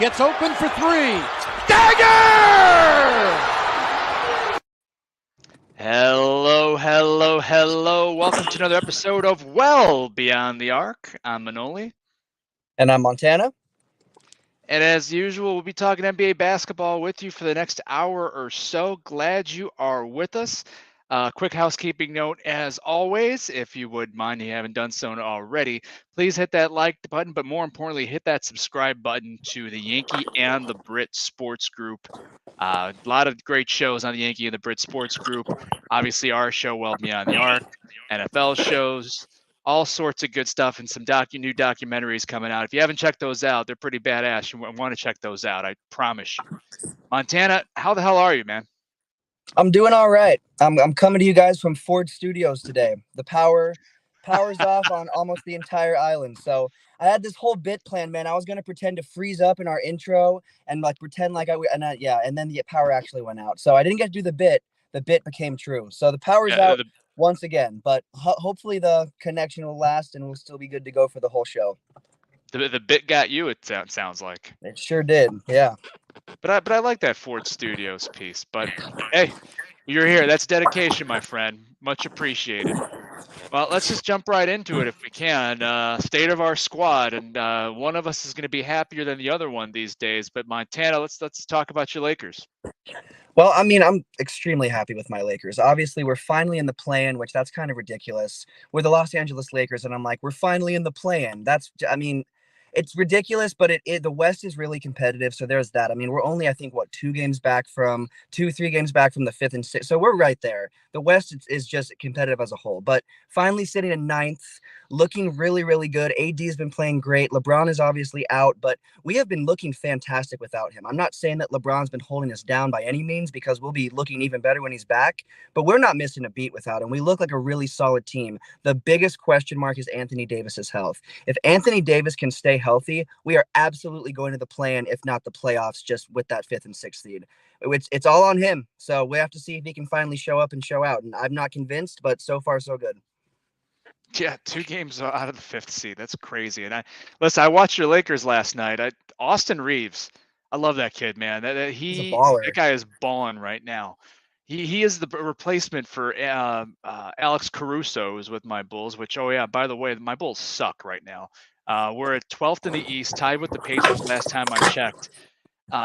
Gets open for three. Dagger! Hello, hello, hello. Welcome to another episode of Well Beyond the Arc. I'm Manoli. And I'm Montana. And as usual, we'll be talking NBA basketball with you for the next hour or so. Glad you are with us. Quick housekeeping note, as always, if you would mind, you haven't done so already, please hit that like button, but more importantly, hit that subscribe button to the Yankee and the Brit Sports Group. A lot of great shows on the Yankee and the Brit Sports Group. Obviously, our show, Well Beyond the Arc, NFL shows, all sorts of good stuff, and some new documentaries coming out. If you haven't checked those out, they're pretty badass. You want to check those out, I promise you. Montana, how the hell are you, man? I'm doing all right. I'm coming to you guys from Ford Studios today. The power's off on almost the entire island. So I had this whole bit planned, man. I was gonna pretend to freeze up in our intro and like pretend like and then the power actually went out. So I didn't get to do the bit. The bit became true. So the power's out once again, but hopefully the connection will last and we'll still be good to go for the whole show. The bit got you, it sounds like. It sure did, yeah. But I like that Ford Studios piece. But hey, you're here. That's dedication, my friend. Much appreciated. Well, let's just jump right into it if we can. State of our squad, and one of us is going to be happier than the other one these days. But Montana, let's talk about your Lakers. Well, I mean, I'm extremely happy with my Lakers. Obviously, we're finally in the play-in, which that's kind of ridiculous. We're the Los Angeles Lakers, and I'm like, we're finally in the play-in. It's ridiculous, but the West is really competitive. So there's that. I mean, we're only, I think, 3 games back from the 5th and 6th. So we're right there. The West is just competitive as a whole. But finally sitting in 9th, looking really, really good. AD has been playing great. LeBron is obviously out, but we have been looking fantastic without him. I'm not saying that LeBron's been holding us down by any means because we'll be looking even better when he's back, but we're not missing a beat without him. We look like a really solid team. The biggest question mark is Anthony Davis's health. If Anthony Davis can stay healthy, we are absolutely going to the play-in, if not the playoffs, just with that 5th and 6th seed. It's all on him. So we have to see if he can finally show up and show out. And I'm not convinced, but so far so good. Yeah, 2 games out of the 5th seed. That's crazy. And I watched your Lakers last night. Austin Reeves, I love that kid, man. He's a baller. That guy is balling right now. He is the replacement for Alex Caruso, who's with my Bulls. Which, oh yeah, by the way, my Bulls suck right now. We're at 12th in the East, tied with the Pacers last time I checked.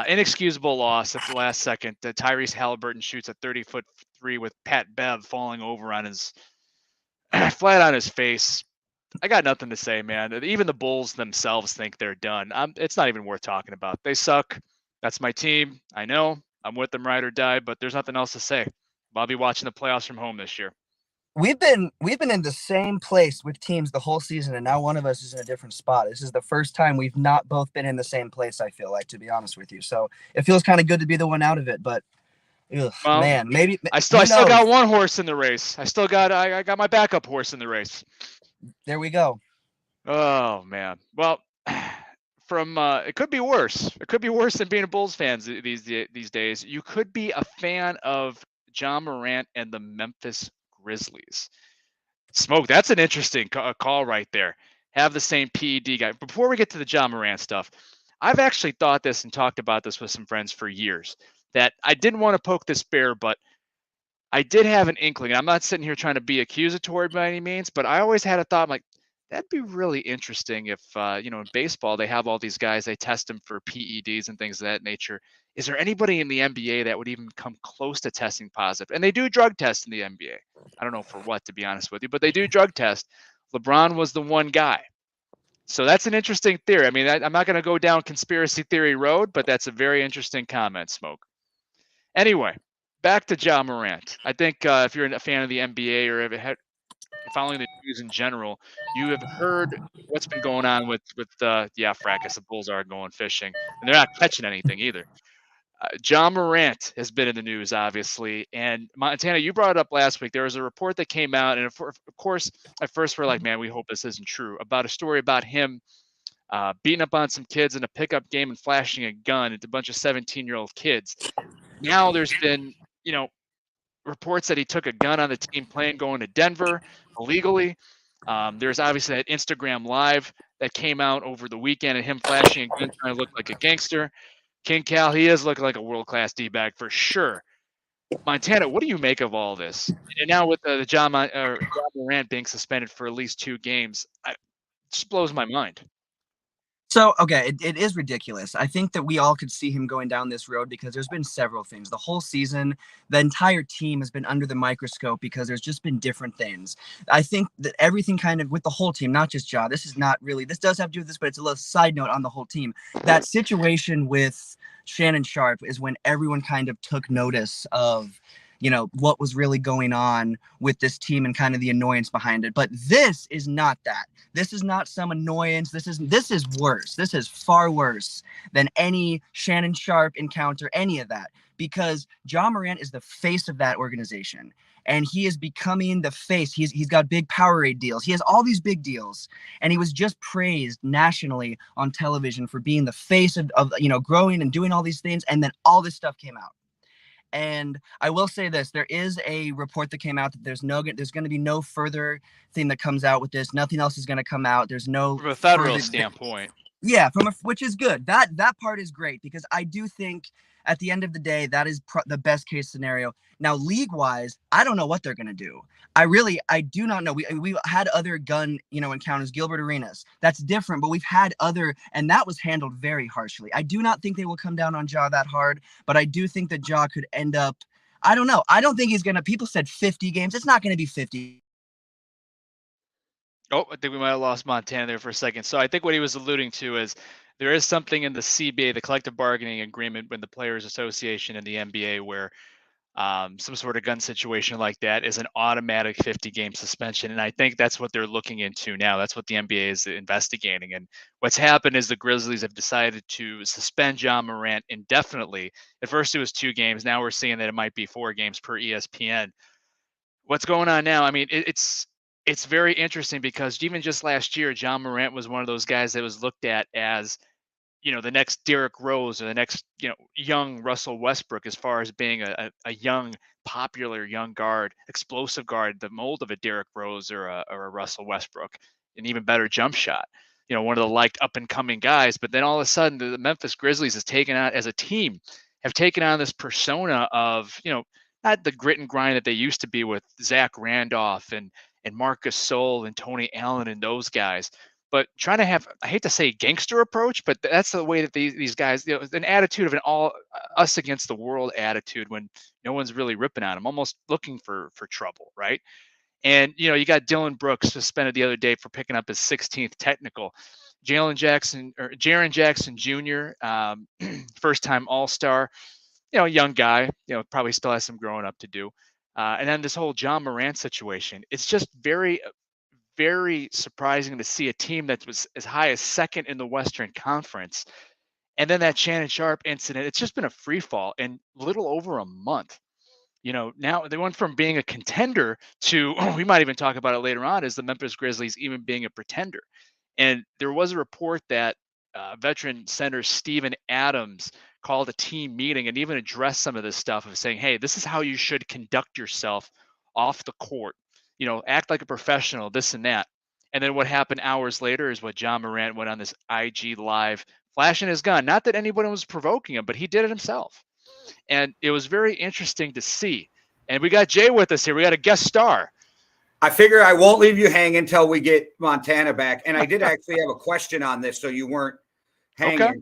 Inexcusable loss at the last second. Tyrese Halliburton shoots a 30-foot three with Pat Bev falling over on his flat on his face. I got nothing to say, man. Even the Bulls themselves think they're done. It's not even worth talking about. They suck. That's my team. I know. I'm with them ride or die, but there's nothing else to say. I'll be watching the playoffs from home this year. We've been in the same place with teams the whole season, and now one of us is in a different spot. This is the first time we've not both been in the same place, I feel like, to be honest with you. So it feels kind of good to be the one out of it, but man, maybe I still got one horse in the race. I got my backup horse in the race. There we go. Oh man. Well, it could be worse. It could be worse than being a Bulls fan these days. You could be a fan of John Morant and the Memphis Grizzlies. Smoke, that's an interesting call right there. Have the same PED guy. Before we get to the John Morant stuff, I've actually thought this and talked about this with some friends for years, that I didn't want to poke this bear, but I did have an inkling. I'm not sitting here trying to be accusatory by any means, but I always had a thought, like, that'd be really interesting if, in baseball, they have all these guys, they test them for PEDs and things of that nature. Is there anybody in the NBA that would even come close to testing positive? And they do drug test in the NBA. I don't know for what, to be honest with you, but they do drug test. LeBron was the one guy. So that's an interesting theory. I mean, I'm not going to go down conspiracy theory road, but that's a very interesting comment, Smoke. Anyway, back to Ja Morant. I think if you're a fan of the NBA or following the news in general, you have heard what's been going on with Fracas. The Bulls are going fishing, and they're not catching anything either. Ja Morant has been in the news, obviously, and Montana, you brought it up last week. There was a report that came out, and of course, at first we're like, man, we hope this isn't true, about a story about him beating up on some kids in a pickup game and flashing a gun at a bunch of 17-year-old kids. Now there's been, reports that he took a gun on the team plane going to Denver illegally. There's obviously that Instagram Live that came out over the weekend and him flashing a gun trying to look like a gangster. King Cal, he is looking like a world-class D-bag for sure. Montana, what do you make of all this? And now with the John Morant being suspended for at least 2 games, it just blows my mind. So, okay, it is ridiculous. I think that we all could see him going down this road because there's been several things. The whole season, the entire team has been under the microscope because there's just been different things. I think that everything kind of with the whole team, not just Ja, this is not really, this does have to do with this, but it's a little side note on the whole team. That situation with Shannon Sharpe is when everyone kind of took notice of what was really going on with this team and kind of the annoyance behind it. But this is not that. This is not some annoyance. This is worse. This is far worse than any Shannon Sharpe encounter, any of that, because Ja Morant is the face of that organization. And he is becoming the face. He's got big Powerade deals. He has all these big deals. And he was just praised nationally on television for being the face of growing and doing all these things. And then all this stuff came out. And I will say this: there is a report that came out that there's going to be no further thing that comes out with this. Nothing else is going to come out. There's no From a federal further. standpoint. Yeah, which is good. That part is great because I do think at the end of the day that is the best case scenario. Now, league wise, I don't know what they're gonna do. I do not know. We've had other gun encounters, Gilbert Arenas. That's different, but we've had other, and that was handled very harshly. I do not think they will come down on Ja that hard, but I do think that Ja could end up. I don't know. I don't think he's gonna. People said 50 games. It's not gonna be 50. Oh, I think we might have lost Montana there for a second. So I think what he was alluding to is there is something in the CBA, the collective bargaining agreement with the Players Association and the NBA, where some sort of gun situation like that is an automatic 50-game suspension. And I think that's what they're looking into now. That's what the NBA is investigating. And what's happened is the Grizzlies have decided to suspend John Morant indefinitely. At first it was 2 games. Now we're seeing that it might be 4 games per ESPN. What's going on now? I mean, it's very interesting because even just last year, John Morant was one of those guys that was looked at as, the next Derrick Rose or the next, young Russell Westbrook, as far as being a young, popular young guard, explosive guard, the mold of a Derrick Rose or a Russell Westbrook, an even better jump shot. One of the liked up and coming guys. But then all of a sudden, the Memphis Grizzlies has taken on, as a team, have taken on this persona of, not the grit and grind that they used to be with Zach Randolph and Marcus Sol and Tony Allen and those guys, but trying to have, I hate to say gangster approach, but that's the way that these guys, an attitude of an all us against the world attitude when no one's really ripping on them, almost looking for trouble, right? And you got Dylan Brooks suspended the other day for picking up his 16th technical. Jaren Jackson Jr., first time All-Star, young guy, probably still has some growing up to do. And then this whole John Morant situation, it's just very, very surprising to see a team that was as high as second in the Western Conference. And then that Shannon Sharpe incident, it's just been a free fall in little over a month. Now they went from being a contender to, we might even talk about it later on, as the Memphis Grizzlies even being a pretender. And there was a report that veteran center Steven Adams called a team meeting and even addressed some of this stuff of saying, hey, this is how you should conduct yourself off the court. Act like a professional, this and that. And then what happened hours later is what John Morant went on this IG live flashing his gun. Not that anybody was provoking him, but he did it himself. And it was very interesting to see. And we got Jay with us here. We got a guest star. I figure I won't leave you hanging until we get Montana back. And I did actually have a question on this, so you weren't hanging. Okay.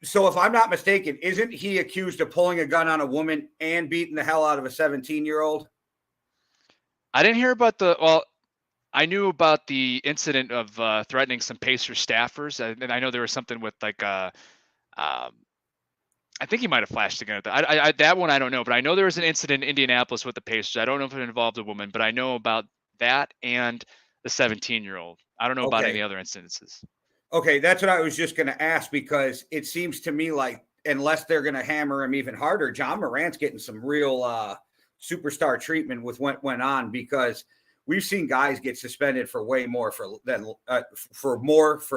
So if I'm not mistaken, isn't he accused of pulling a gun on a woman and beating the hell out of a 17-year-old? I didn't hear about I knew about the incident of threatening some Pacer staffers. And I know there was something with I think he might have flashed a gun at that. That one I don't know, but I know there was an incident in Indianapolis with the Pacers. I don't know if it involved a woman, but I know about that and the 17-year-old. I don't know about any other incidences. Okay, that's what I was just going to ask, because it seems to me like unless they're going to hammer him even harder, John Morant's getting some real superstar treatment with what went on, because we've seen guys get suspended for way more for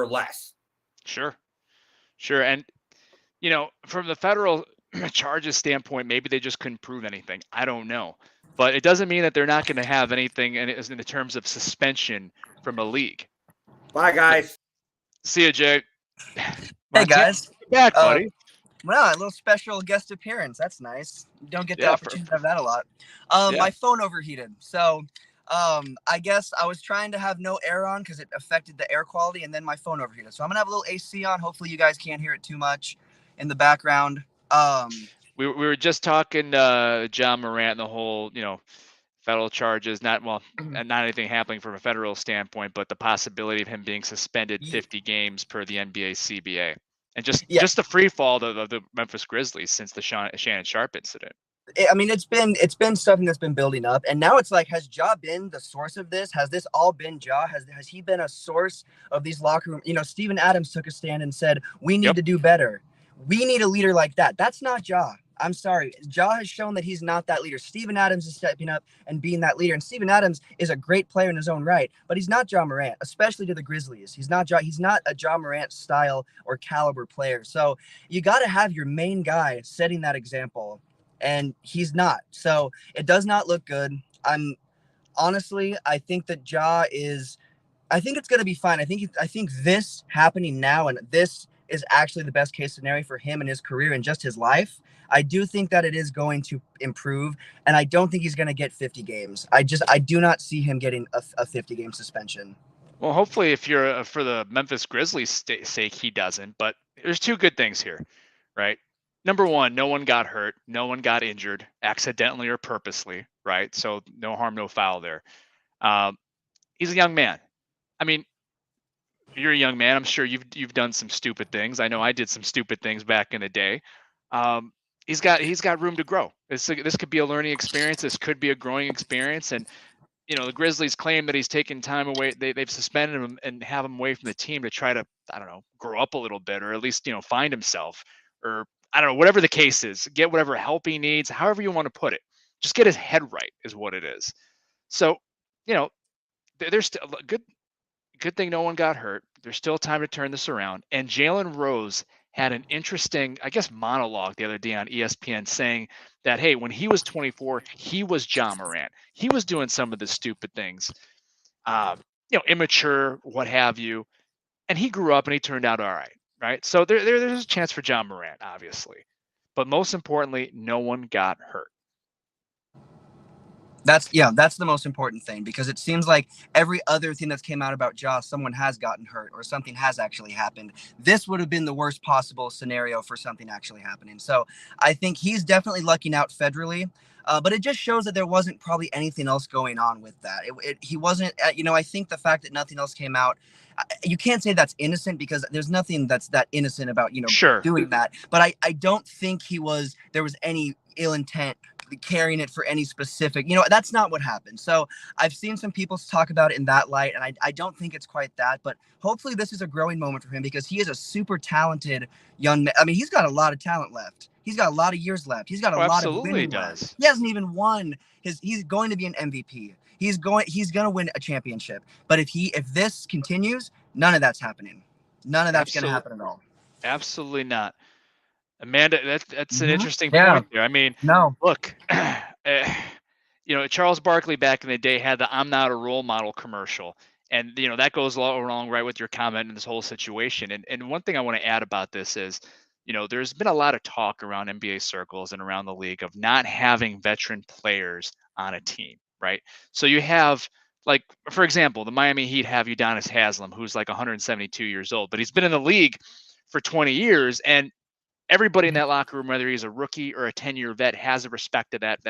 less. Sure. And from the federal charges standpoint, maybe they just couldn't prove anything. I don't know, but it doesn't mean that they're not going to have anything in the terms of suspension from a league. Bye, guys. See you, Jake. Hey guys. Back, buddy. Well, a little special guest appearance. That's nice. You don't get the opportunity to have that a lot. My phone overheated. So I guess I was trying to have no air on because it affected the air quality, and then my phone overheated. So I'm gonna have a little AC on. Hopefully you guys can't hear it too much in the background. We were just talking John Morant and the whole, federal charges, not anything happening from a federal standpoint, but the possibility of him being suspended 50 games per the NBA CBA. And just the free fall of the Memphis Grizzlies since the Shannon Sharp incident. I mean, it's been something that's been building up, and now it's like, has Ja been the source of this? Has this all been Ja? Has he been a source of these locker room? Steven Adams took a stand and said, we need to do better. We need a leader like that. That's not Ja. I'm sorry. Ja has shown that he's not that leader. Steven Adams is stepping up and being that leader. And Steven Adams is a great player in his own right, but he's not Ja Morant, especially to the Grizzlies. He's not a Ja Morant style or caliber player. So you got to have your main guy setting that example, and he's not. So it does not look good. I think that I think it's going to be fine. I think this happening now, and this is actually the best case scenario for him and his career and just his life. I do think that it is going to improve, and I don't think he's going to get 50 games. I do not see him getting a 50-game suspension. Well, hopefully, if you're for the Memphis Grizzlies' sake, he doesn't. But there's two good things here, right? Number one, no one got hurt, no one got injured, accidentally or purposely, right? So no harm, no foul there. He's a young man. I mean, you're a young man. I'm sure you've done some stupid things. I know I did some stupid things back in the day. He's got room to grow. This could be a learning experience. This could be a growing experience. And the Grizzlies claim that he's taken time away. They've suspended him and have him away from the team to try to, I don't know, grow up a little bit, or at least find himself, or I don't know, whatever the case is. Get whatever help he needs, however you want to put it. Just get his head right is what it is. So, there's still good thing no one got hurt. There's still time to turn this around. And Jalen Rose had an interesting, I guess, monologue the other day on ESPN saying that, hey, when he was 24, he was Ja Morant. He was doing some of the stupid things, immature, what have you. And he grew up and he turned out all right, right? So there's a chance for Ja Morant, obviously. But most importantly, no one got hurt. That's the most important thing, because it seems like every other thing that's came out about Ja, someone has gotten hurt or something has actually happened. This would have been the worst possible scenario for something actually happening. So I think he's definitely lucking out federally, but it just shows that there wasn't probably anything else going on with that. He wasn't, I think the fact that nothing else came out, you can't say that's innocent, because there's nothing that's that innocent about, doing that. But I don't think there was any ill intent carrying it for any specific, that's not what happened. So I've seen some people talk about it in that light, and I don't think it's quite that, but hopefully this is a growing moment for him, because he is a super talented young man. I mean, he's got a lot of talent left. He's got a lot of years left. He's got a lot of winning left. He hasn't even won he's going to be an MVP. He's going to win a championship. But if this continues, none of that's happening. None of that's going to happen at all. Absolutely not. Amanda, that's an interesting point there. I mean, look, Charles Barkley back in the day had the "I'm not a role model" commercial, and that goes along right with your comment in this whole situation. And one thing I want to add about this is, there's been a lot of talk around NBA circles and around the league of not having veteran players on a team, right? So you have, like, for example, the Miami Heat have Udonis Haslem, who's like 172 years old, but he's been in the league for 20 years, and everybody in that locker room, whether he's a rookie or a 10-year vet, has a respect to that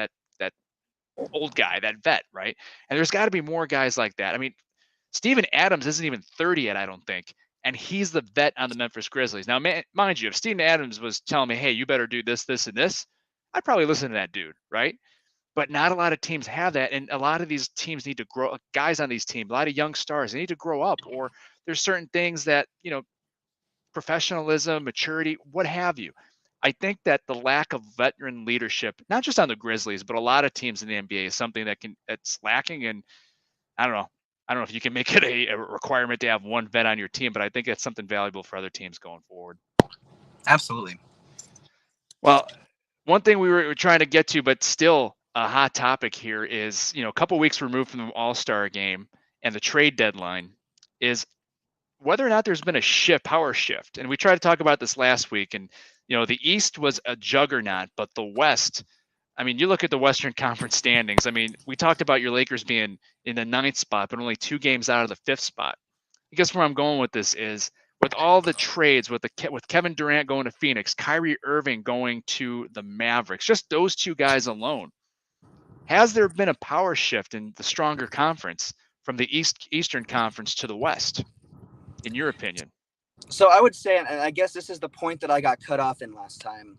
old guy, that vet, right? And there's got to be more guys like that. I mean, Steven Adams isn't even 30 yet, I don't think, and he's the vet on the Memphis Grizzlies. Now, mind you, if Steven Adams was telling me, hey, you better do this, this, and this, I'd probably listen to that dude, right? But not a lot of teams have that, and a lot of these teams need to grow. Guys on these teams, a lot of young stars, they need to grow up, or there's certain things that, professionalism, maturity, what have you. I think that the lack of veteran leadership, not just on the Grizzlies, but a lot of teams in the NBA, is something that's lacking. And I don't know if you can make it a requirement to have one vet on your team, but I think that's something valuable for other teams going forward. Absolutely. Well, one thing we were trying to get to, but still a hot topic here, is, a couple weeks removed from the All-Star game and the trade deadline, is whether or not there's been a power shift. And we tried to talk about this last week, and the East was a juggernaut, but the West, I mean, you look at the Western Conference standings. I mean, we talked about your Lakers being in the 9th spot, but only 2 games out of the 5th spot. I guess where I'm going with this is with all the trades, with Kevin Durant going to Phoenix, Kyrie Irving going to the Mavericks, just those 2 guys alone. Has there been a power shift in the stronger conference from the Eastern Conference to the West, in your opinion? So I would say, and I guess this is the point that I got cut off in last time,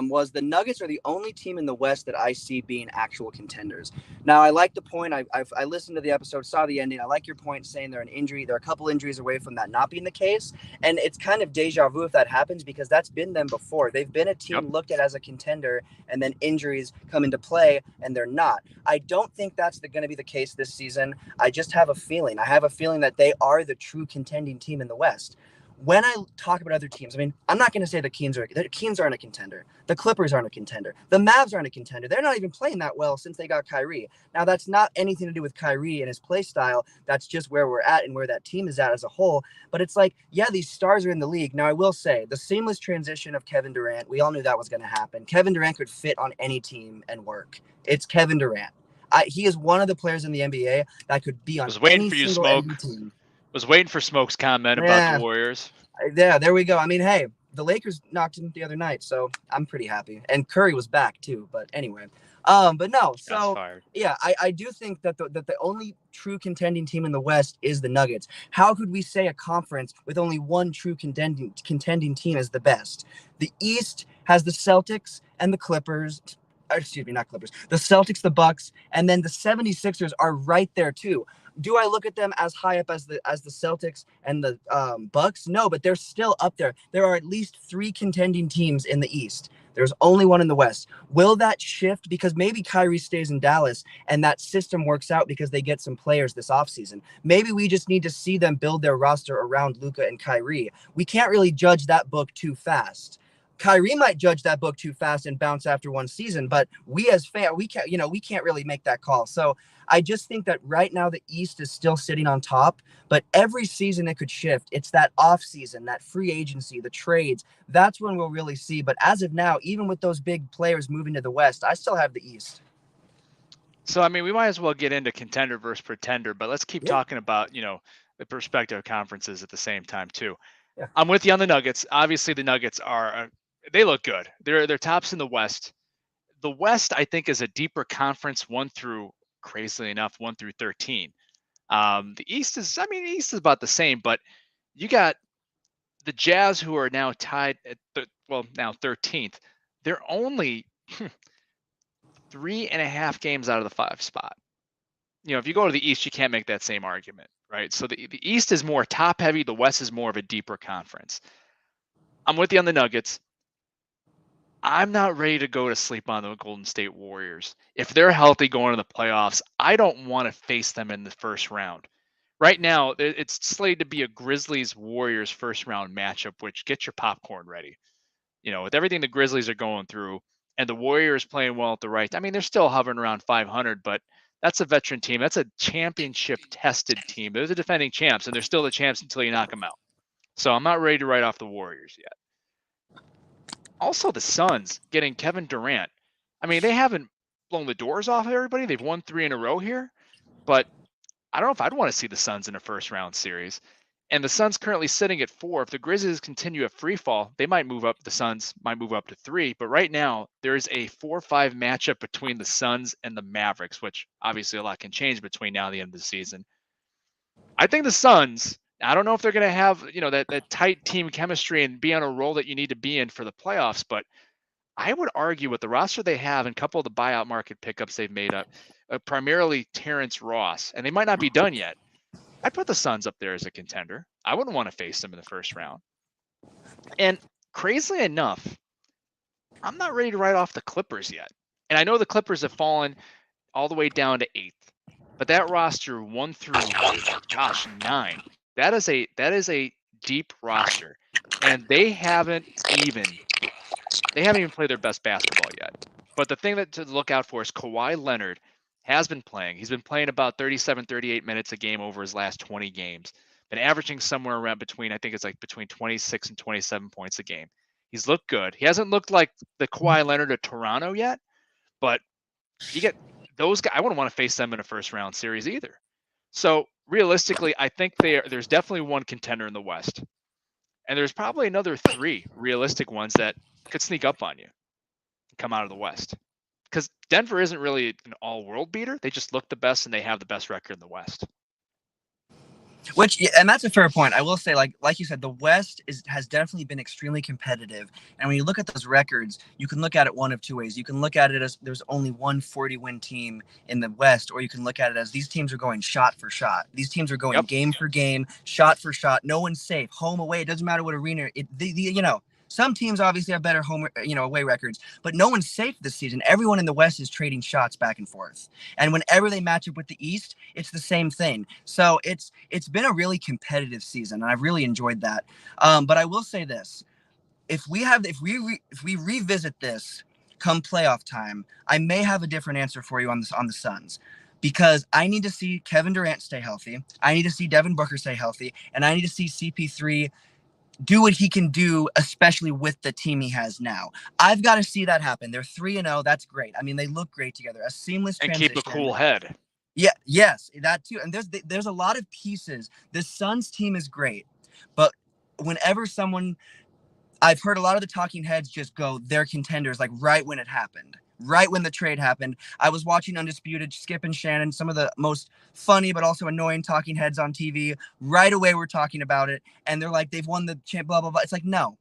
was the Nuggets are the only team in the West that I see being actual contenders. Now, I like the point. I listened to the episode, saw the ending. I like your point saying they're a couple injuries away from that not being the case. And it's kind of deja vu if that happens, because that's been them before. They've been a team looked at as a contender, and then injuries come into play, and they're not. I don't think that's going to be the case this season. I just have a feeling. I have a feeling that they are the true contending team in the West. When I talk about other teams, I mean, I'm not going to say the Kings aren't a contender. The Clippers aren't a contender. The Mavs aren't a contender. They're not even playing that well since they got Kyrie. Now, that's not anything to do with Kyrie and his play style. That's just where we're at and where that team is at as a whole. But it's like, yeah, these stars are in the league. Now, I will say the seamless transition of Kevin Durant, we all knew that was going to happen. Kevin Durant could fit on any team and work. It's Kevin Durant. He is one of the players in the NBA that could be on any single NBA team. Was waiting for Smoke's comment about the Warriors. Yeah, there we go. I mean, hey, the Lakers knocked him the other night, so I'm pretty happy. And Curry was back too. But anyway, but no. So yeah, I do think that the only true contending team in the West is the Nuggets. How could we say a conference with only one true contending team is the best? The East has the Celtics and the Clippers. Excuse me, not Clippers. The Celtics, the Bucks, and then the 76ers are right there too. Do I look at them as high up as the Celtics and the Bucks? No, but they're still up there. There are at least 3 contending teams in the East. There's only one in the West. Will that shift? Because maybe Kyrie stays in Dallas and that system works out because they get some players this offseason. Maybe we just need to see them build their roster around Luka and Kyrie. We can't really judge that book too fast. Kyrie might judge that book too fast and bounce after one season, but we as fans, we can't really make that call. So I just think that right now the East is still sitting on top, but every season it could shift. It's that off season, that free agency, the trades. That's when we'll really see. But as of now, even with those big players moving to the West, I still have the East. So, I mean, we might as well get into contender versus pretender, but let's keep talking about, the prospective conferences at the same time too. Yeah. I'm with you on the Nuggets. Obviously, the Nuggets they look good. They're tops in the West. The West, I think, is a deeper conference, crazily enough, 1 through 13. The East is about the same, but you got the Jazz, who are now tied at now 13th. They're only 3.5 games out of the 5 spot. If you go to the East, you can't make that same argument, right? So the East is more top heavy. The West is more of a deeper conference. I'm with you on the Nuggets. I'm not ready to go to sleep on the Golden State Warriors. If they're healthy going to the playoffs, I don't want to face them in the first round. Right now, it's slated to be a Grizzlies-Warriors first-round matchup, which gets your popcorn ready. With everything the Grizzlies are going through and the Warriors playing well at the right, I mean, they're still hovering around 500, but that's a veteran team. That's a championship-tested team. They're the defending champs, and they're still the champs until you knock them out. So I'm not ready to write off the Warriors yet. Also, the Suns getting Kevin Durant. I mean, they haven't blown the doors off of everybody. They've won 3 in a row here, but I don't know if I'd want to see the Suns in a first-round series. And the Suns currently sitting at 4. If the Grizzlies continue a free fall, they might move up. The Suns might move up to 3. But right now, there is a 4-5 matchup between the Suns and the Mavericks, which obviously a lot can change between now and the end of the season. I think the Suns, I don't know if they're going to have, that tight team chemistry and be on a role that you need to be in for the playoffs, but I would argue with the roster they have and a couple of the buyout market pickups they've made up, primarily Terrence Ross, and they might not be done yet. I'd put the Suns up there as a contender. I wouldn't want to face them in the first round. And crazily enough, I'm not ready to write off the Clippers yet. And I know the Clippers have fallen all the way down to 8th, but that roster 1 through 9. That is a deep roster, and they haven't even played their best basketball yet. But the thing to look out for is Kawhi Leonard has been playing. He's been playing about 37, 38 minutes a game over his last 20 games. been averaging somewhere around between, I think it's like between 26 and 27 points a game. He's looked good. He hasn't looked like the Kawhi Leonard of Toronto yet, but you get those guys. I wouldn't want to face them in a first round series either. So realistically, I think there's definitely one contender in the West, and there's probably another 3 realistic ones that could sneak up on you and come out of the West. Because Denver isn't really an all-world beater. They just look the best, and they have the best record in the West. And that's a fair point. I will say, like you said, the West has definitely been extremely competitive. And when you look at those records, you can look at it one of 2 ways. You can look at it as there's only one 40-win team in the West, or you can look at it as these teams are going shot for shot. These teams are going game for game, shot for shot. No one's safe. Home, away, it doesn't matter what arena. Some teams obviously have better home, away records, but no one's safe this season. Everyone in the West is trading shots back and forth. And whenever they match up with the East, it's the same thing. So it's been a really competitive season, and I've really enjoyed that. But I will say this: if we revisit this come playoff time, I may have a different answer for you on the Suns. Because I need to see Kevin Durant stay healthy. I need to see Devin Booker stay healthy. And I need to see CP3 do what he can do, especially with the team he has now. I've got to see that happen. They're 3-0. That's great. I mean, they look great together. A seamless transition. And keep a cool head. Yeah, yes, that too. And there's a lot of pieces. The Suns team is great, but whenever I've heard a lot of the talking heads just go, they're contenders, like right when it happened. Right when the trade happened, I was watching Undisputed, Skip and Shannon, some of the most funny but also annoying talking heads on TV. Right away, we're talking about it, and they're like, they've won the champ, blah, blah, blah. It's like, no.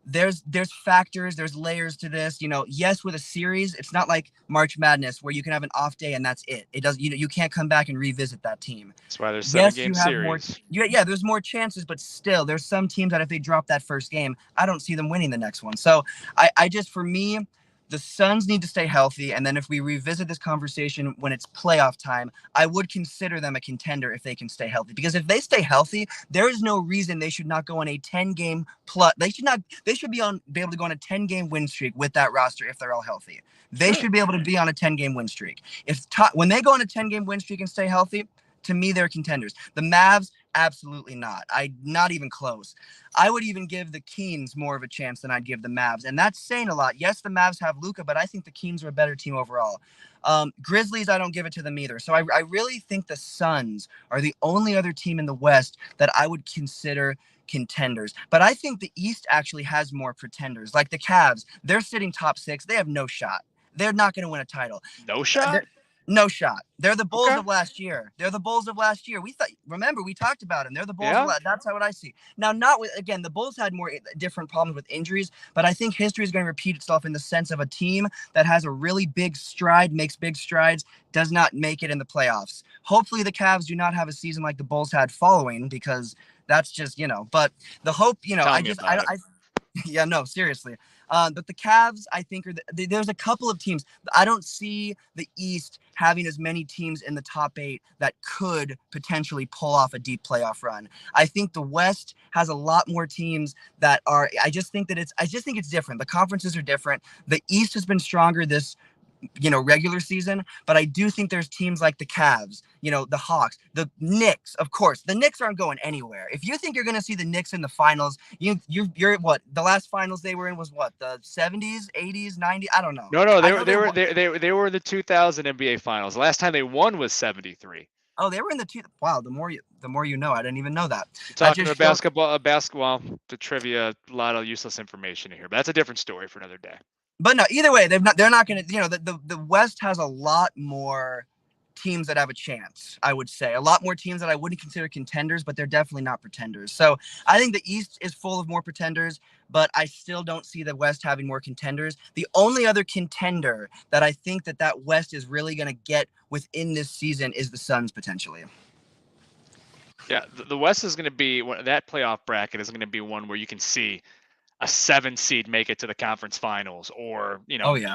There's factors, there's layers to this. Yes, with a series, it's not like March Madness where you can have an off day and that's it. It does, you can't come back and revisit that team. That's why there's 7-game series. There's more chances, but still, there's some teams that if they drop that first game, I don't see them winning the next one. So I just, for me, the Suns need to stay healthy, and then if we revisit this conversation when it's playoff time, I would consider them a contender if they can stay healthy. Because if they stay healthy, there is no reason they should not go on a 10-game plus. They should be able to go on a 10-game win streak with that roster if they're all healthy. They should be able to be on a 10-game win streak. When they go on a 10-game win streak and stay healthy, to me, they're contenders. The Mavs, absolutely not. Not even close. I would even give the Kings more of a chance than I'd give the Mavs. And that's saying a lot. Yes, the Mavs have Luka, but I think the Kings are a better team overall. Grizzlies, I don't give it to them either. So I really think the Suns are the only other team in the West that I would consider contenders. But I think the East actually has more pretenders. Like the Cavs, they're sitting top 6. They have no shot. They're not going to win a title. No shot? No shot. They're the Bulls of last year. We talked about them. They're the Bulls of last. That's what I see. Now, the Bulls had more different problems with injuries, but I think history is going to repeat itself in the sense of a team that has a really big stride, makes big strides, does not make it in the playoffs. Hopefully the Cavs do not have a season like the Bulls had following, because that's just, but the hope, yeah, no, seriously. But the Cavs, I think, there's a couple of teams. I don't see the East having as many teams in the top 8 that could potentially pull off a deep playoff run. I think the West has a lot more teams that are. I just think it's different. The conferences are different. The East has been stronger this regular season, but I do think there's teams like the Cavs, the Hawks, the Knicks. Of course, the Knicks aren't going anywhere. If you think you're going to see the Knicks in the finals, you're what? The last finals they were in was what? The 70s, 80s, 90s? I don't know. No, they were in the 2000 NBA finals. The last time they won was 73. Oh, they were in the Wow, the more you know. I didn't even know that. Talking about basketball, the trivia, a lot of useless information here, but that's a different story for another day. But no, either way, they're not going to, the West has a lot more teams that have a chance, I would say. A lot more teams that I wouldn't consider contenders, but they're definitely not pretenders. So I think the East is full of more pretenders, but I still don't see the West having more contenders. The only other contender that I think that West is really going to get within this season is the Suns, potentially. Yeah, the West is going to be, that playoff bracket is going to be one where you can see a 7 seed make it to the conference finals, or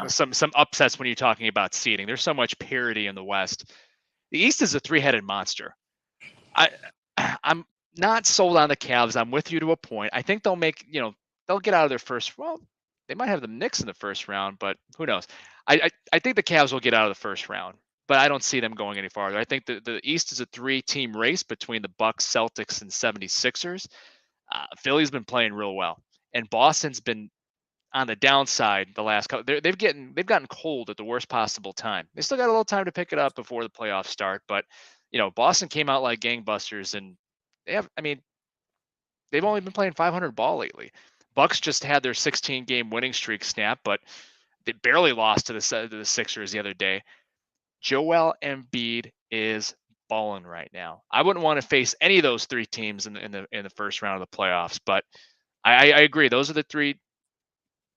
some upsets when you're talking about seeding. There's so much parity in the West. The East is a 3-headed monster. I'm not sold on the Cavs. I'm with you to a point. I think they'll get out of their first. Well, they might have the Knicks in the first round, but who knows? I think the Cavs will get out of the first round. but I don't see them going any farther. I think the East is a 3-team race between the Bucks, Celtics, and 76ers. Philly's been playing real well, and Boston's been on the downside the last couple. They've gotten cold at the worst possible time. They still got a little time to pick it up before the playoffs start, but Boston came out like gangbusters, and they've only been playing 500 ball lately. Bucks just had their 16-game winning streak snap, but they barely lost to the Sixers the other day. Joel Embiid is balling right now. I wouldn't want to face any of those 3 teams in the first round of the playoffs, but I agree. Those are the 3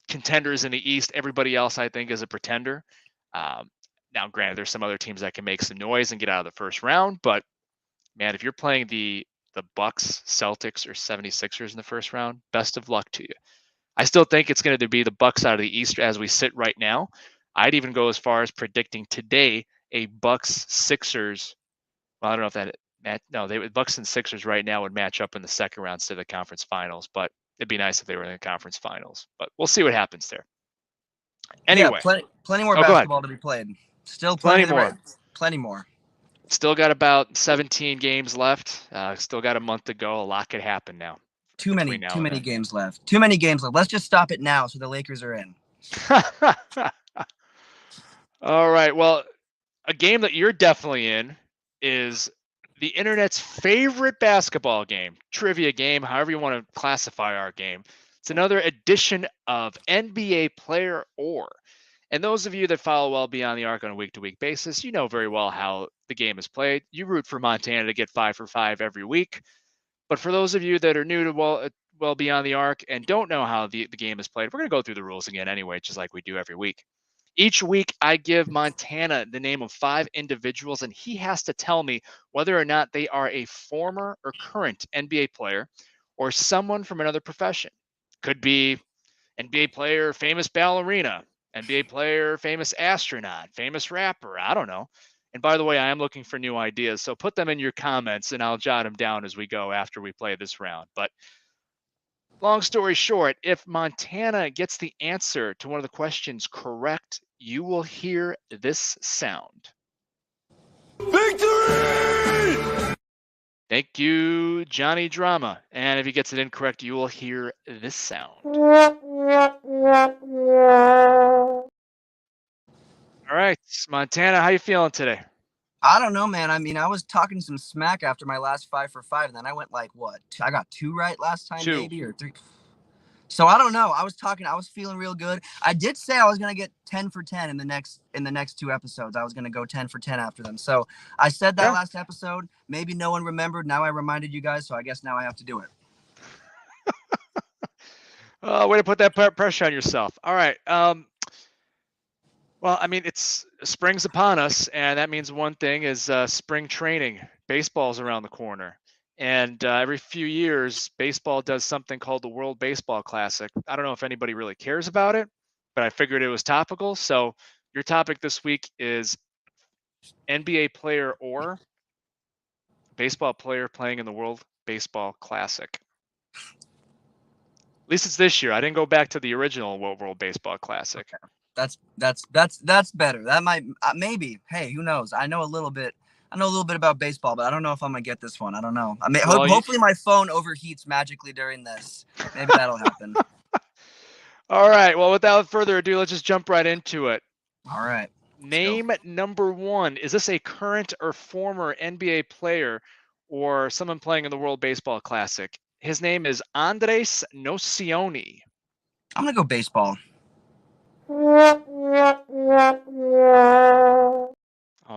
contenders in the East. Everybody else, I think, is a pretender. Now, granted, there's some other teams that can make some noise and get out of the first round, but man, if you're playing the Bucks, Celtics, or 76ers in the first round, best of luck to you. I still think it's going to be the Bucks out of the East as we sit right now. I'd even go as far as predicting today a Bucks-Sixers. Well, I don't know if that Bucks and Sixers right now would match up in the second round instead of the conference finals, but it'd be nice if they were in the conference finals. But we'll see what happens there. Anyway, yeah, plenty more basketball to be played. Still plenty more. Plenty more. Still got about 17 games left. Still got a month to go. A lot could happen now. Too many games left. Too many games left. Let's just stop it now so the Lakers are in. All right. Well, a game that you're definitely in is the internet's favorite basketball game, trivia game, however you want to classify our game. It's another edition of NBA Player Or. And those of you that follow Well Beyond the Arc on a week-to-week basis, you know very well how the game is played. You root for Montana to get 5 for 5 every week. But for those of you that are new to Well Beyond the Arc and don't know how the game is played, we're going to go through the rules again anyway, just like we do every week. Each week, I give Montana the name of 5 individuals, and he has to tell me whether or not they are a former or current NBA player or someone from another profession. Could be NBA player, famous ballerina, NBA player, famous astronaut, famous rapper. I don't know. And by the way, I am looking for new ideas, so put them in your comments, and I'll jot them down as we go after we play this round. But long story short, if Montana gets the answer to one of the questions correct, you will hear this sound. Victory! Thank you, Johnny Drama. And if he gets it incorrect, you will hear this sound. All right, Montana, how you feeling today? I don't know, man. I mean, I was talking some smack after my last 5 for 5, and then I went like, what? I got 2 right last time, 2. maybe, or 3. So I don't know. I was feeling real good. I did say I was gonna get 10 for 10 in the next 2 episodes. I was gonna go 10 for 10 after them. So I said that last episode. Maybe no one remembered. Now I reminded you guys, so I guess now I have to do it. Way to put that pressure on yourself. All right. Well, I mean, it's spring's upon us, and that means one thing is spring training. Baseball's around the corner. And every few years, baseball does something called the World Baseball Classic. I don't know if anybody really cares about it, but I figured it was topical. So your topic this week is NBA player or baseball player playing in the World Baseball Classic. At least it's this year. I didn't go back to the original World Baseball Classic. Okay. That's better. That might maybe. Hey, who knows? I know a little bit about baseball, but I don't know if I'm gonna get this one. I don't know. I mean, hopefully my phone overheats magically during this. Maybe that'll happen. All right. Well, without further ado, let's just jump right into it. All right. Name number 1. Is this a current or former NBA player or someone playing in the World Baseball Classic? His name is Andres Nocioni. I'm gonna go baseball. Oh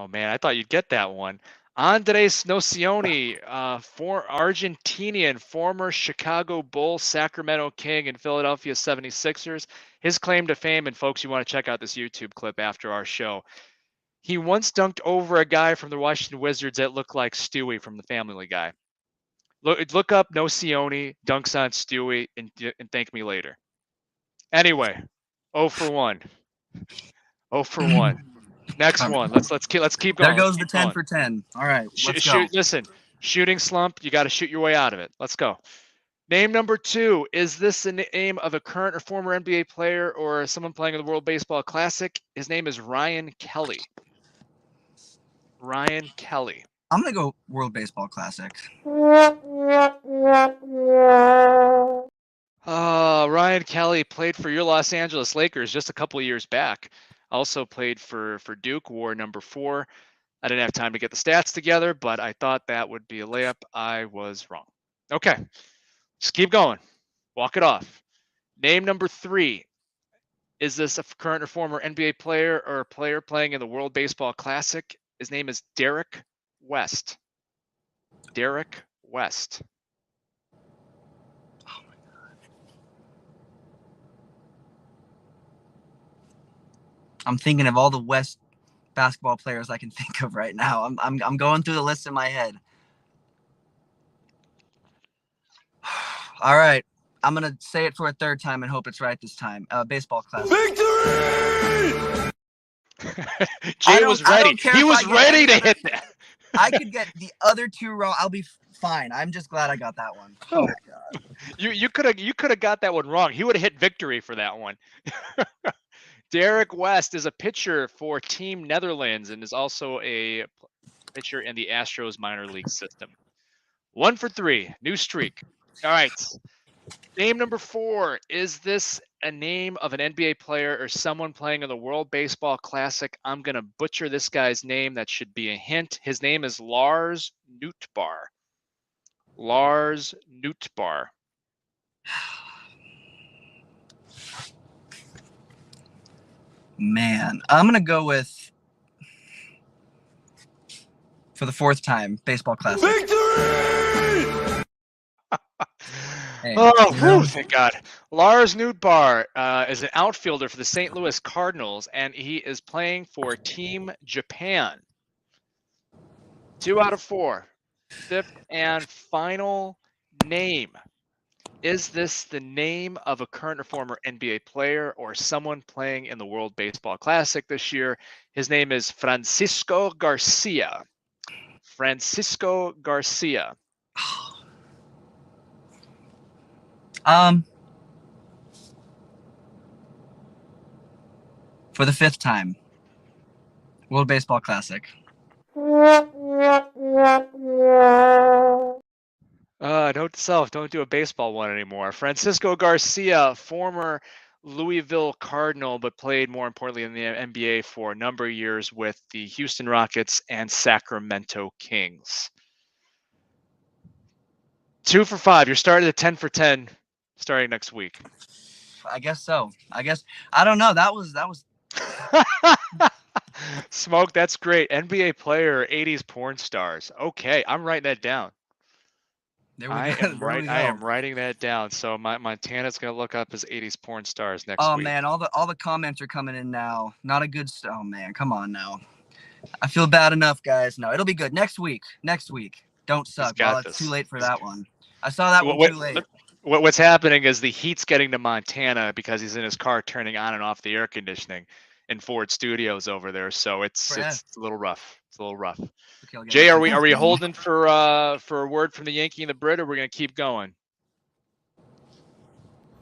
man, I thought you'd get that one. Andres Nocioni, for Argentinian, former Chicago Bulls, Sacramento King, and Philadelphia 76ers. His claim to fame, and folks, you want to check out this YouTube clip after our show. He once dunked over a guy from the Washington Wizards that looked like Stewie from the Family Guy. Look up Nocioni, dunks on Stewie, and thank me later. Anyway, 0 for 1. 0 for 1. Next one. Let's keep going. There goes the 10 for 10. All right, let's go. Listen, shooting slump. You got to shoot your way out of it. Let's go. Name number 2. Is this the name of a current or former NBA player or someone playing in the World Baseball Classic? His name is Ryan Kelly. Ryan Kelly. I'm going to go World Baseball Classic. Ryan Kelly played for your Los Angeles Lakers just a couple of years back. Also played for Duke, wore number 4. I didn't have time to get the stats together, but I thought that would be a layup. I was wrong. Okay, just keep going. Walk it off. Name number 3. Is this a current or former NBA player or a player playing in the World Baseball Classic? His name is Derek West. Derek West. Oh my God. I'm thinking of all the West basketball players I can think of right now. I'm going through the list in my head. All right. I'm going to say it for a third time and hope it's right this time. Baseball Classic. Victory! Jay was ready. He was ready to hit that. I could get the other 2 wrong. I'll be fine. I'm just glad I got that one. Oh my God. You could have got that one wrong. He would have hit victory for that one. Derek West is a pitcher for Team Netherlands and is also a pitcher in the Astros minor league system. 1 for 3, new streak. All right. Name number 4. Is this a name of an NBA player or someone playing in the World Baseball Classic? I'm going to butcher this guy's name. That should be a hint. His name is Lars Nootbaar. Lars Nootbaar. Man, I'm going to go with, for the 4th time, Baseball Classic. Victory! Thank God. Lars Nootbaar is an outfielder for the St. Louis Cardinals, and he is playing for Team Japan. 2 out of 4. 5th and final name. Is this the name of a current or former NBA player or someone playing in the World Baseball Classic this year? His name is Francisco Garcia. Francisco Garcia. For the 5th time, World Baseball Classic. Note to self, don't do a baseball one anymore. Francisco Garcia, former Louisville Cardinal, but played more importantly in the NBA for a number of years with the Houston Rockets and Sacramento Kings. 2 for 5. You're starting at 10 for 10 starting next week. I guess so. I don't know. That was Smoke, that's great. NBA player, 80s porn stars. Okay, I'm writing that down. There we I go. I am writing that down. So Montana's gonna look up his 80s porn stars next Oh week. man, all the comments are coming in now. Not a good. Oh man, come on now. I feel bad enough, guys. No, it'll be good next week. Don't suck. Well, it's too late for that one. I saw that one too late. What's happening is the heat's getting to Montana because he's in his car turning on and off the air conditioning in Ford Studios over there. So it's a little rough. It's a little rough. Okay, Jay, are we holding for a word from the Yankee and the Brit, or we're gonna keep going?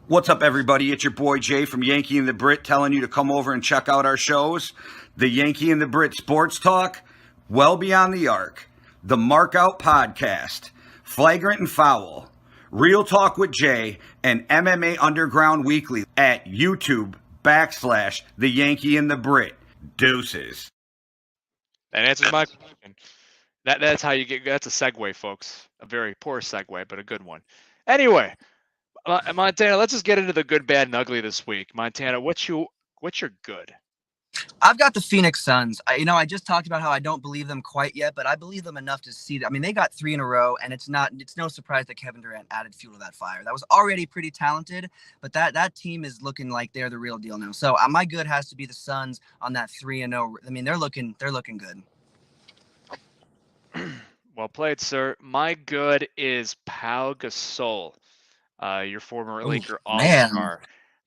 What's up, everybody? It's your boy Jay from Yankee and the Brit telling you to come over and check out our shows. The Yankee and the Brit Sports Talk, Well Beyond the Arc, the Markout Podcast, Flagrant and Foul, Real Talk with Jay, and MMA Underground Weekly at YouTube.com/The Yankee and the Brit. Deuces. That answers my question. That's how you get. That's a segue, folks. A very poor segue, but a good one. Anyway, Montana, let's just get into the good, bad, and ugly this week. Montana, what's your good? I've got the Phoenix Suns. I just talked about how I don't believe them quite yet, but I believe them enough to see. I mean, they got 3 in a row, and it's no surprise that Kevin Durant added fuel to that fire. That was already pretty talented, but that team is looking like they're the real deal now. So my good has to be the Suns on that 3-0. I mean, they're looking good. Well played, sir. My good is Pau Gasol, your former Laker All-Star.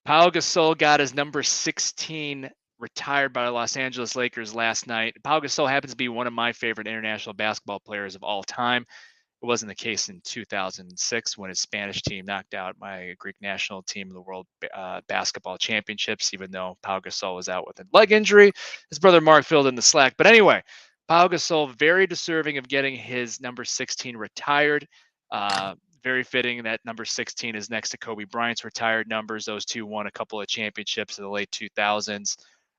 Pau Gasol got his number 16 retired by the Los Angeles Lakers last night. Pau Gasol happens to be one of my favorite international basketball players of all time. It wasn't the case in 2006 when his Spanish team knocked out my Greek national team in the World Basketball Championships, even though Pau Gasol was out with a leg injury. His brother Mark filled in the slack. But anyway, Pau Gasol, very deserving of getting his number 16 retired. Very fitting that number 16 is next to Kobe Bryant's retired numbers. Those two won a couple of championships in the late 2000s.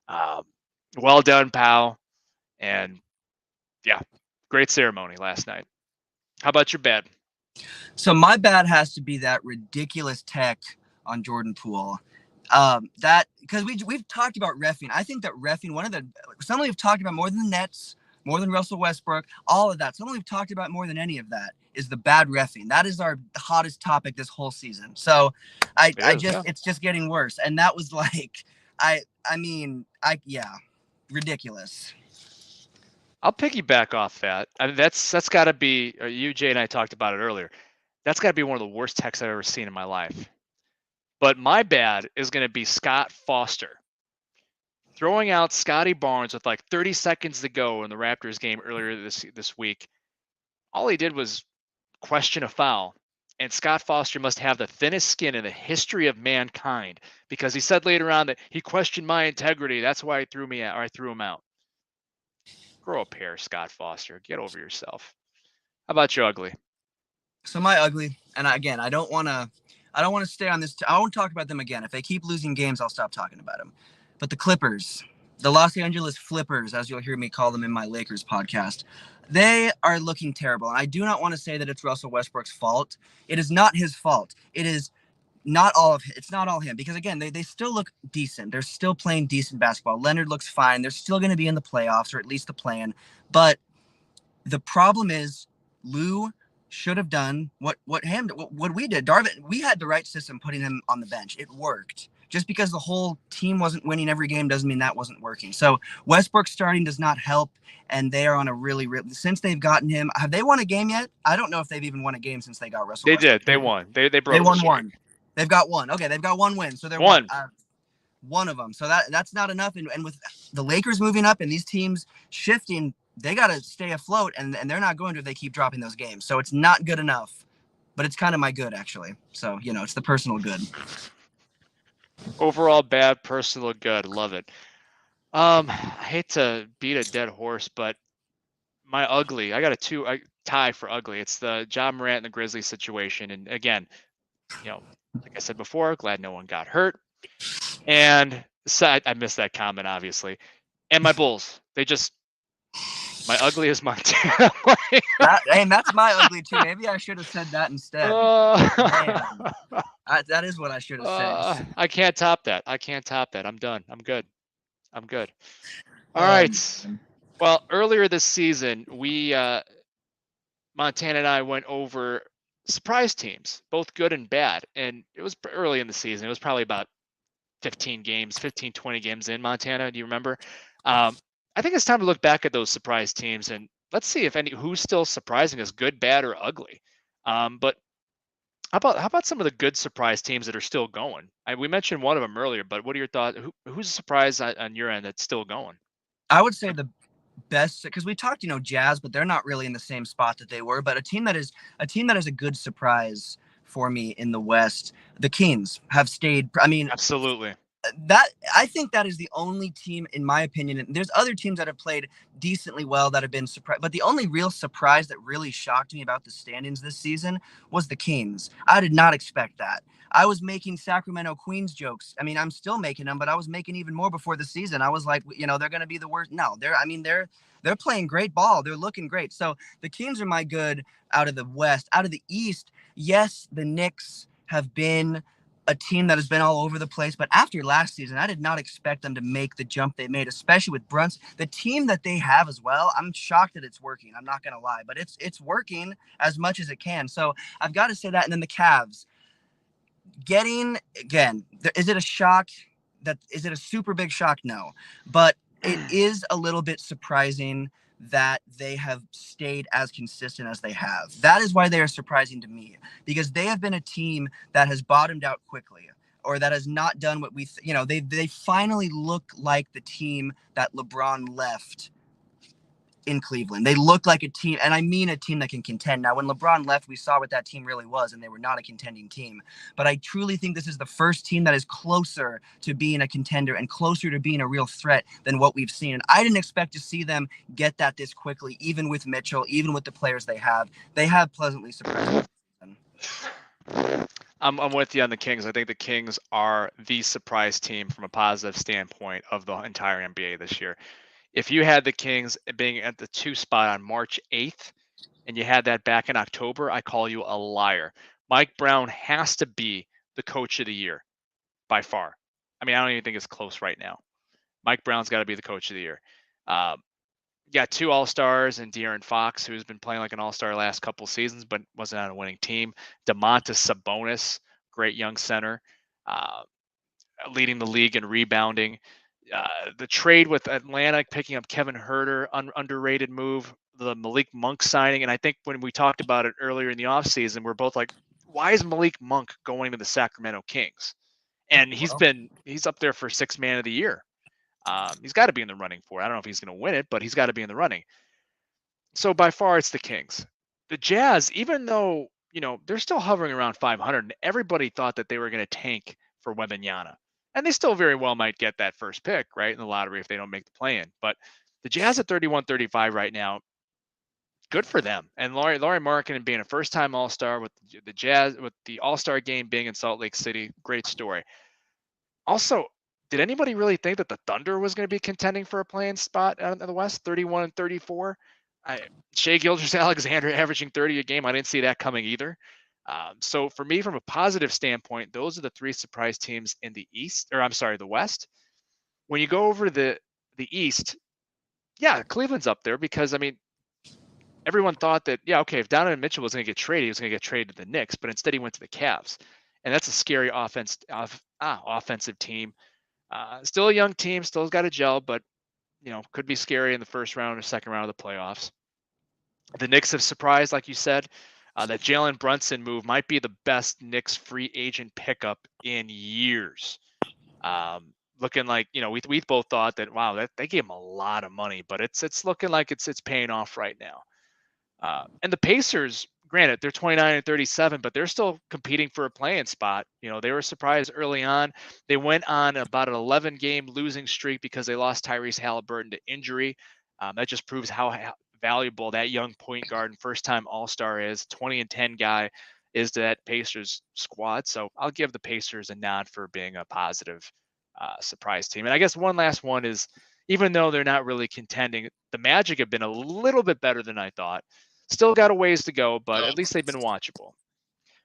Well done, Pau. And yeah, great ceremony last night. How about your bad? So my bad has to be that ridiculous tech on Jordan Poole. That because we've talked about reffing. I think that reffing, something we've talked about more than the Nets, more than Russell Westbrook, all of that. Something we've talked about more than any of that is the bad reffing. That is our hottest topic this whole season. So it's just getting worse. And that was like, ridiculous. I'll piggyback off that. I mean, that's got to be, you, Jay, and I talked about it earlier. That's got to be one of the worst texts I've ever seen in my life. But my bad is going to be Scott Foster throwing out Scotty Barnes with like 30 seconds to go in the Raptors game earlier this week. All he did was question a foul. And Scott Foster must have the thinnest skin in the history of mankind, because he said later on that he questioned my integrity. That's why he threw me out, or I threw him out. Grow a pair, Scott Foster. Get over yourself. How about your ugly? So my ugly, and again, I don't want to stay on this. I won't talk about them again. If they keep losing games, I'll stop talking about them. But the Clippers, the Los Angeles Flippers, as you'll hear me call them in my Lakers podcast, they are looking terrible. And I do not want to say that it's Russell Westbrook's fault. It is not his fault. It is not all of it's not all him, because again, they still look decent. They're still playing decent basketball. Leonard looks fine. They're still going to be in the playoffs, or at least the plan. But the problem is Lou should have done what we did. Darvin, we had the right system putting him on the bench. It worked. Just because the whole team wasn't winning every game doesn't mean that wasn't working. So Westbrook starting does not help, and they are on a really since they've gotten him. Have they won a game yet? I don't know if they've even won a game since they got Russell. They Westbrook. did. They won. They broke. They won one. They've got one. Okay, they've got one win. So they're one of them. So that's not enough. And with the Lakers moving up and these teams shifting, they got to stay afloat, and they're not going to if they keep dropping those games. So it's not good enough, but it's kind of my good, actually. So, it's the personal good. Overall bad, personal good. Love it. I hate to beat a dead horse, but my ugly, I got a tie for ugly. It's the Ja Morant and the Grizzlies situation. And again, like I said before, glad no one got hurt. And I missed that comment, obviously. And my Bulls, my ugly is Montana. And that's my ugly too. Maybe I should have said that instead. That is what I should have said. I can't top that. I'm done. I'm good. All right. Well, earlier this season, Montana and I went over surprise teams, both good and bad. And it was early in the season. It was probably about 20 games in Montana. Do you remember? I think it's time to look back at those surprise teams and let's see who's still surprising us, good, bad, or ugly. But how about some of the good surprise teams that are still going? We mentioned one of them earlier, but what are your thoughts? Who's a surprise on your end that's still going? I would say the best, because we talked, Jazz, but they're not really in the same spot that they were. But a team that is a good surprise for me in the West, the Kings have stayed. I mean, absolutely. I think that is the only team, in my opinion, and there's other teams that have played decently well that have been surprised, but the only real surprise that really shocked me about the standings this season was the Kings. I did not expect that. I was making Sacramento Queens jokes. I mean, I'm still making them, but I was making even more before the season. I was like, they're going to be the worst. No, they're playing great ball. They're looking great. So the Kings are my good out of the West. Out of the East, yes, the Knicks have been a team that has been all over the place, but after last season, I did not expect them to make the jump they made, especially with Brunson. The team that they have as well, I'm shocked that it's working. I'm not going to lie, but it's working as much as it can. So I've got to say that. And then the Cavs is it a shock? Is it a super big shock? No, but it is a little bit surprising that they have stayed as consistent as they have. That is why they are surprising to me, because they have been a team that has bottomed out quickly, or that has not done what they finally look like the team that LeBron left in Cleveland. They look like a team, and I mean a team that can contend. Now, when LeBron left, we saw what that team really was, and they were not a contending team. But I truly think this is the first team that is closer to being a contender and closer to being a real threat than what we've seen. And I didn't expect to see them get that this quickly, even with Mitchell, even with the players they have. They have pleasantly surprised me. I'm with you on the Kings. I think the Kings are the surprise team from a positive standpoint of the entire NBA this year. If you had the Kings being at the 2 spot on March 8th and you had that back in October, I call you a liar. Mike Brown has to be the coach of the year by far. I mean, I don't even think it's close right now. Mike Brown's got to be the coach of the year. Got 2 All-Stars and De'Aaron Fox, who's been playing like an All-Star last couple seasons, but wasn't on a winning team. Domantas Sabonis, great young center, leading the league in rebounding. The trade with Atlanta, picking up Kevin Huerter, underrated move. The Malik Monk signing, and I think when we talked about it earlier in the offseason, we're both like, why is Malik Monk going to the Sacramento Kings? And he's up there for 6th man of the year. He's got to be in the running for it. I don't know if he's going to win it, but he's got to be in the running. So by far, it's the Kings. The Jazz, even though, they're still hovering around 500, and everybody thought that they were going to tank for Wembanyama. And they still very well might get that first pick, right, in the lottery if they don't make the play-in. But the Jazz at 31-35 right now, good for them. And Lauri Markkanen being a first-time All-Star with the Jazz, with the All-Star game being in Salt Lake City, great story. Also, did anybody really think that the Thunder was going to be contending for a play-in spot out in the West, 31-34? Shai Gilgeous-Alexander averaging 30 a game. I didn't see that coming either. So for me, from a positive standpoint, those are the 3 surprise teams in the the West. When you go over the East, yeah, Cleveland's up there because, I mean, everyone thought that, if Donovan Mitchell was going to get traded, he was going to get traded to the Knicks, but instead he went to the Cavs. And that's a scary offensive team. Still a young team, still got to gel, but, could be scary in the first round or second round of the playoffs. The Knicks have surprised, like you said. That Jalen Brunson move might be the best Knicks free agent pickup in years. Looking like, we both thought that, wow, that they gave him a lot of money, but it's looking like it's paying off right now. And the Pacers, granted, they're 29-37, but they're still competing for a play-in spot. They were surprised early on. They went on about an 11-game losing streak because they lost Tyrese Halliburton to injury. That just proves how valuable that young point guard and first-time All-Star is. 20-10 guy is to that Pacers squad. So I'll give the Pacers a nod for being a positive surprise team. And I guess one last one is, even though they're not really contending, the Magic have been a little bit better than I thought. Still got a ways to go, but at least they've been watchable.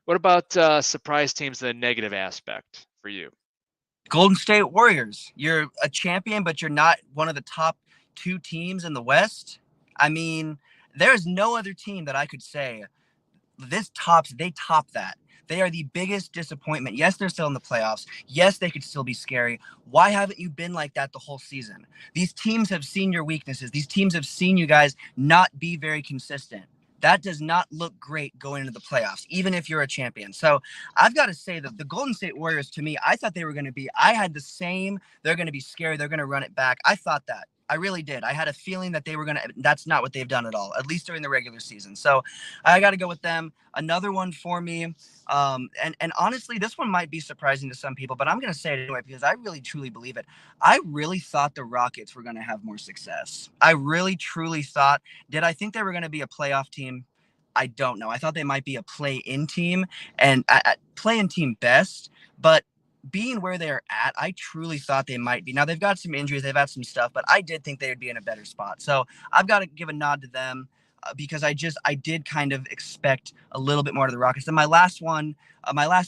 What about surprise teams in the negative aspect for you? Golden State Warriors. You're a champion, but you're not one of the top 2 teams in the West. I mean, there's no other team that I could say they top that. They are the biggest disappointment. Yes, they're still in the playoffs. Yes, they could still be scary. Why haven't you been like that the whole season? These teams have seen your weaknesses. These teams have seen you guys not be very consistent. That does not look great going into the playoffs, even if you're a champion. So I've got to say that the Golden State Warriors, to me, I thought they were going to be, I had the same, they're going to be scary. They're going to run it back. I thought that. I really did. I had a feeling that they were going to, that's not what they've done at all, at least during the regular season. So I got to go with them. Another one for me. And honestly, this one might be surprising to some people, but I'm going to say it anyway, because I really, truly believe it. I really thought the Rockets were going to have more success. I really, truly thought, did I think they were going to be a playoff team? I don't know. I thought they might be a play-in team and play-in team best, but being where they're at, I truly thought they might be. Now, they've got some injuries, they've had some stuff, but I did think they would be in a better spot. So I've got to give a nod to them because I did kind of expect a little bit more to the Rockets. And my last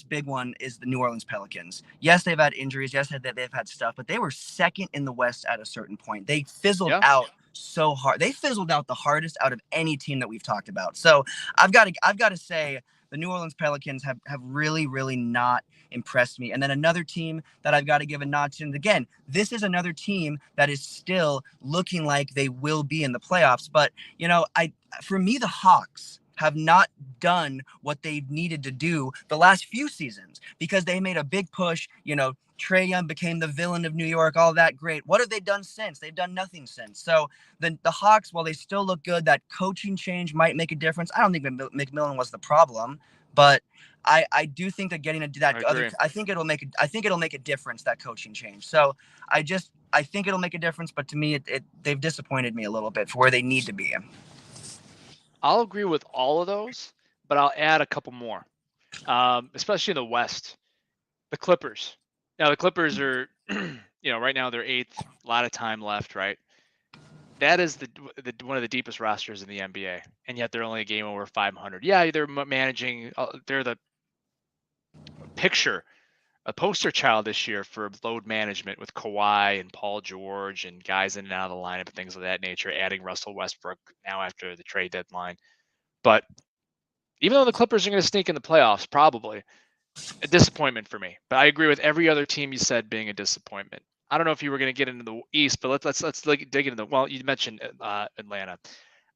big one is the New Orleans Pelicans. Yes, they've had injuries. Yes, they've had stuff, but they were second in the West at a certain point. They fizzled out so hard. They fizzled out the hardest out of any team that we've talked about. So I've got to say the New Orleans Pelicans have really, really not impressed me. And then another team that I've got to give a nod to, and again, this is another team that is still looking like they will be in the playoffs. But, for me, the Hawks have not done what they've needed to do the last few seasons because they made a big push, Trae Young became the villain of New York, all that great. What have they done since? They've done nothing since. So the Hawks, while they still look good, that coaching change might make a difference. I don't think McMillan was the problem, but I do think that getting that other, I think it'll make a difference, that coaching change. So I think it'll make a difference, but to me, they've disappointed me a little bit for where they need to be. I'll agree with all of those, but I'll add a couple more, especially in the West. The Clippers. Now the Clippers are, right now they're 8th. A lot of time left, right? That is the one of the deepest rosters in the NBA, and yet they're only a game over 500. Yeah, they're managing. They're the a poster child this year for load management with Kawhi and Paul George and guys in and out of the lineup and things of that nature. Adding Russell Westbrook now after the trade deadline, but even though the Clippers are going to sneak in the playoffs, probably a disappointment for me. But I agree with every other team you said being a disappointment. I don't know if you were going to get into the East, but let's dig into the. Well, you mentioned Atlanta.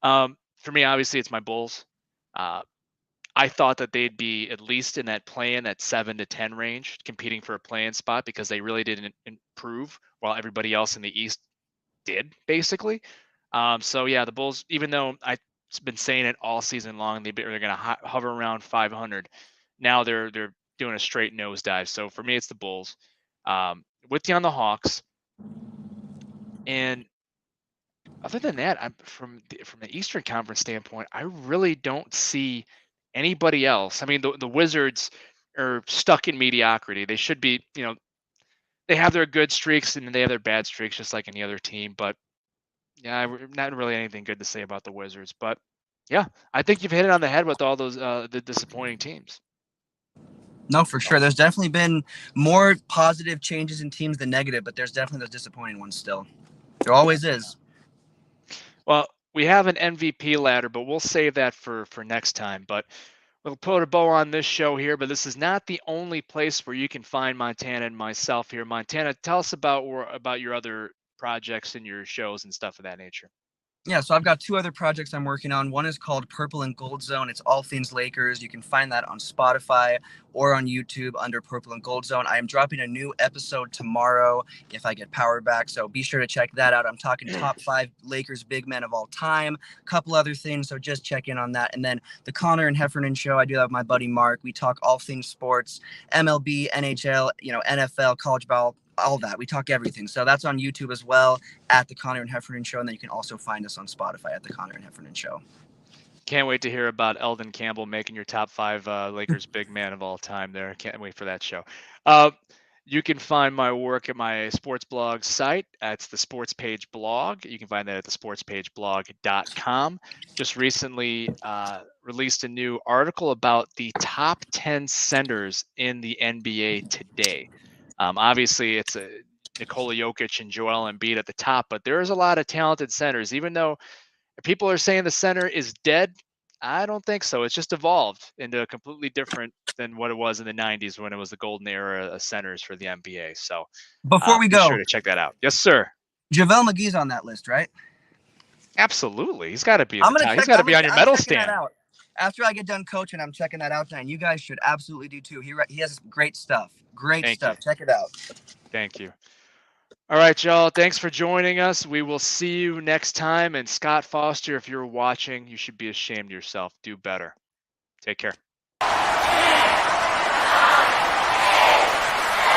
For me, obviously, it's my Bulls. I thought that they'd be at least in that play-in, that 7 to 10 range, competing for a play-in spot because they really didn't improve while everybody else in the East did, basically. So yeah, the Bulls, even though I've been saying it all season long, they're going to hover around 500. Now they're doing a straight nosedive. So for me, it's the Bulls. With you on the Hawks. And other than that, I'm from the Eastern Conference standpoint, I really don't see anybody else. I mean, the Wizards are stuck in mediocrity. They should be, they have their good streaks and they have their bad streaks, just like any other team. But yeah, not really anything good to say about the Wizards. But yeah, I think you've hit it on the head with all those the disappointing teams. No, for sure. There's definitely been more positive changes in teams than negative, but there's definitely those disappointing ones still. There always is. Well, we have an MVP ladder, but we'll save that for next time. But we'll put a bow on this show here. But this is not the only place where you can find Montana and myself here. Montana, tell us about your other projects and your shows and stuff of that nature. Yeah, so I've got 2 other projects I'm working on. One is called Purple and Gold Zone. It's all things Lakers. You can find that on Spotify or on YouTube under Purple and Gold Zone. I am dropping a new episode tomorrow if I get power back, so be sure to check that out. I'm talking top 5 Lakers big men of all time, a couple other things, so just check in on that. And then the Connor and Heffernan Show, I do that with my buddy Mark. We talk all things sports, MLB, NHL, NFL, college ball, all that. We talk everything. So that's on YouTube as well at the Connor and Heffernan Show. And then you can also find us on Spotify at the Connor and Heffernan Show. Can't wait to hear about Eldon Campbell making your top 5 Lakers big man of all time there. Can't wait for that show. You can find my work at my sports blog site. It's the Sports Page blog. You can find that at thesportspageblog.com. Just recently released a new article about the top 10 centers in the NBA today. Obviously, it's Nikola Jokic and Joel Embiid at the top, but there's a lot of talented centers. Even though people are saying the center is dead, I don't think so. It's just evolved into a completely different than what it was in the 90s when it was the golden era of centers for the NBA. So before we go, be sure to check that out. Yes, sir. JaVale McGee's on that list, right? Absolutely. He's got to be. He's got to be on your medal stand. After I get done coaching, I'm checking that out, and you guys should absolutely do too. He has great stuff. Great stuff. Check it out. Thank you. All right, y'all. Thanks for joining us. We will see you next time. And Scott Foster, if you're watching, you should be ashamed of yourself. Do better. Take care.